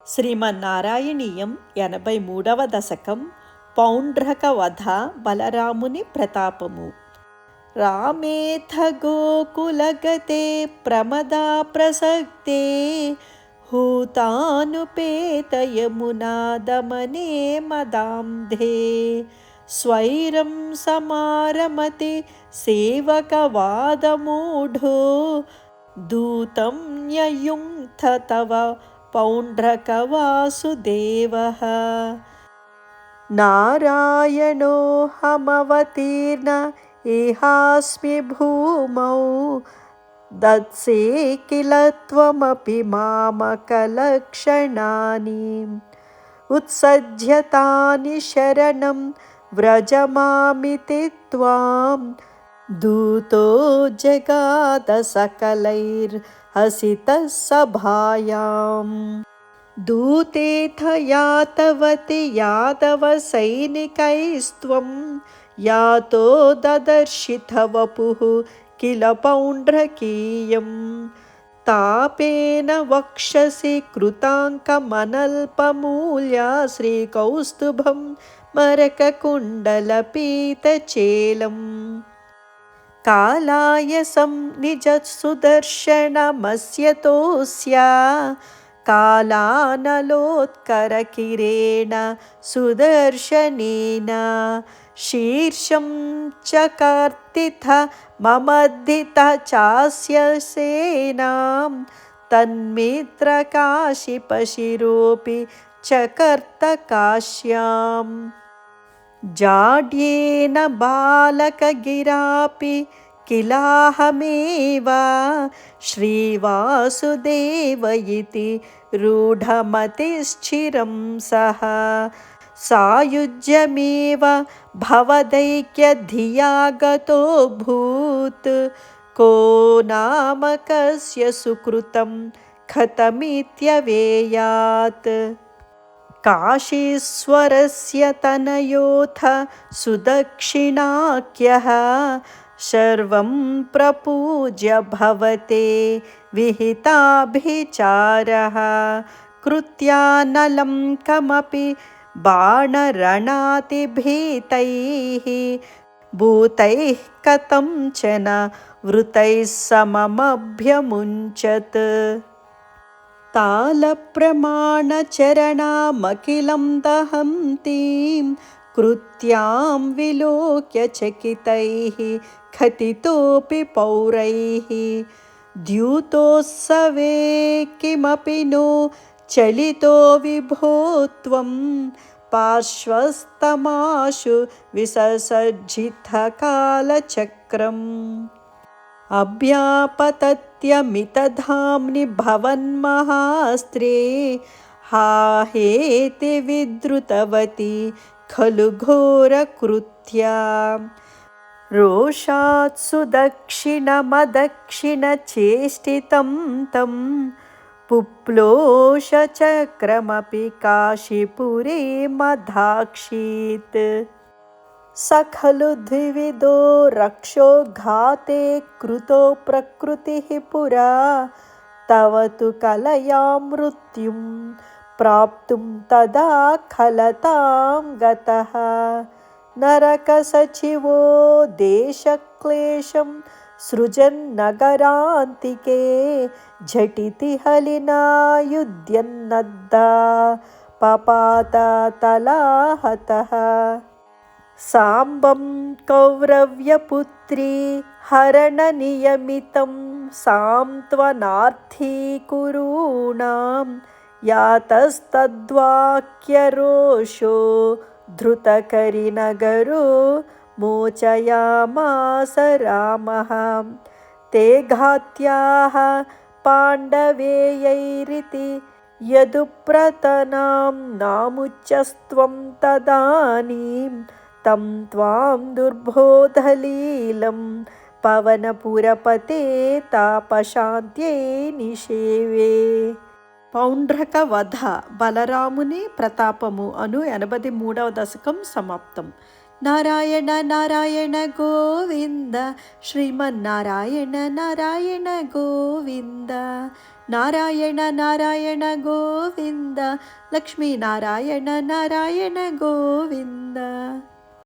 శ్రీమన్నారాయణీయం 83వ దశకం పౌండ్రక వధ బలరాముని ప్రతాపము. రామేథ గోకులగతే ప్రమదా ప్రసక్తే హూతానుపేత యమునాదమనే మదాంధే స్వైరం సమారమతి సేవకవాదమూఢో దూతం న్యయుంక్త తవ పౌండ్రకవాసుదేవః. నారాయణో హమవతీర్ణ ఇహాస్మి భూమౌ దత్సే కిల త్వమపి మామకలక్షణాని ఉత్సజ్యతాని శరణం వ్రజమామితి త్వాం దూతో జగాద సకలైర్హసితః సభాయాం. దూతేథ యాతవతి యాదవ సైనికైస్త్వం యాతో దదర్శిత వపుః కిల పౌండ్రకీయం. తాపేన వక్షసి కృతాంకమనల్పమూల్యా శ్రీకౌస్తుభం మరకకుండలపీతచేలం. కాలాయసం నిజసుదర్శనమస్యతోస్యా కాలానలోత్కరకిరేణ సుదర్శనేన శీర్షం చకర్తిథ మమద్ధిత చాస్య సేనాం తన్మిత్రకాశిపశిరోపి చకర్త కాశ్యాం. జాడ్యేన బాలకగిరాపి కిలాహమేవ శ్రీవాసుదేవ ఇతి రూఢమతిశ్చిరం సహ సాయుజ్యమేవ భవదైక్యధియా గతోऽభూత్ కో నామ కస్య సుకృతం కథమిత్యవేయాత్. కాశీశ్వరస్య తనయోథ సుదక్షిణాఖ్యః సర్వం ప్రపూజ్య భవతే విహితాభిచారః కృత్యానలం కమపి బాణరణాతిభీతైః భూతైః కథంచన వృతైః సమమభ్యముంచత్. తాళప్రమాణచరణామఖిలం దహంతీం కృత్యాం విలోక్య చకితైః ఖతితోపి పౌరైః ద్యూతోత్సవే కిమపి నో చలితో విభో త్వం పార్శ్వస్తమాశు విససజ్జిత కాలచక్రం. అభ్యాపతత్యమితధామ్ని భవన్మహాస్త్రే హాహేతి విద్రుతవతి ఖలు ఘోరకృత్యా. రోషాత్సు దక్షిణమదక్షిణచేష్టితం తం పుప్లోషచక్రమపి కాశీపురే మదాక్షీత్. స ఖలు ద్వివిధో రక్షో ఘాతే కృతో ప్రకృతిః పురా తవ తు కలయా మృత్యుం ప్రాప్తుం తదా ఖలతాం గతః. నరకసచివో దేశక్లేశం సృజన్నగరాంతికే ఝటితి హలినా యుధ్యన్నద్దా పపాత తలాహతః. సాంబం కౌరవ్యపుత్రీ హరణనియమితం సాంత్వనార్థీ కురూణాం యాతస్తద్వాక్యరోషో ధృతకరినగరో మోచయామాస రామః. తే ఘాత్యాః పాండవేయైరితి యదుప్రతనాం నాముచ్యస్త్వం తదానీం తం త్వాం దుర్బోధలీలం పవనపురపతే తాపశాంత్యై నిషేవే. పౌండ్రక వధ బలరాముని ప్రతాపము అను 83వ దశకం సమాప్తం. నారాయణ నారాయణ గోవింద శ్రీమన్నారాయణ నారాయణ గోవింద నారాయణ నారాయణ గోవింద లక్ష్మీ నారాయణ నారాయణ గోవింద.